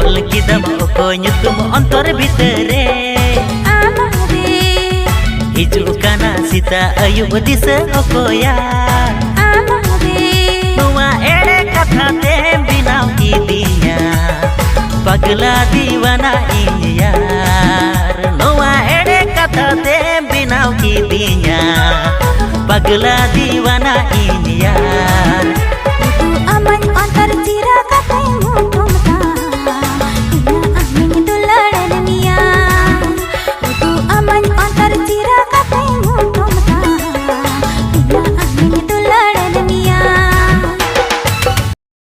All की दम को तुम अंतर भीतरे हिजुकाना सीता अयुब दिसे ओकोया नुआ एड़े कथा ते बिनाव की दिया पगला दीवाना इन यार नुआ एड़े कथा ते बिनाव की दिया पगला दीवाना इन यार।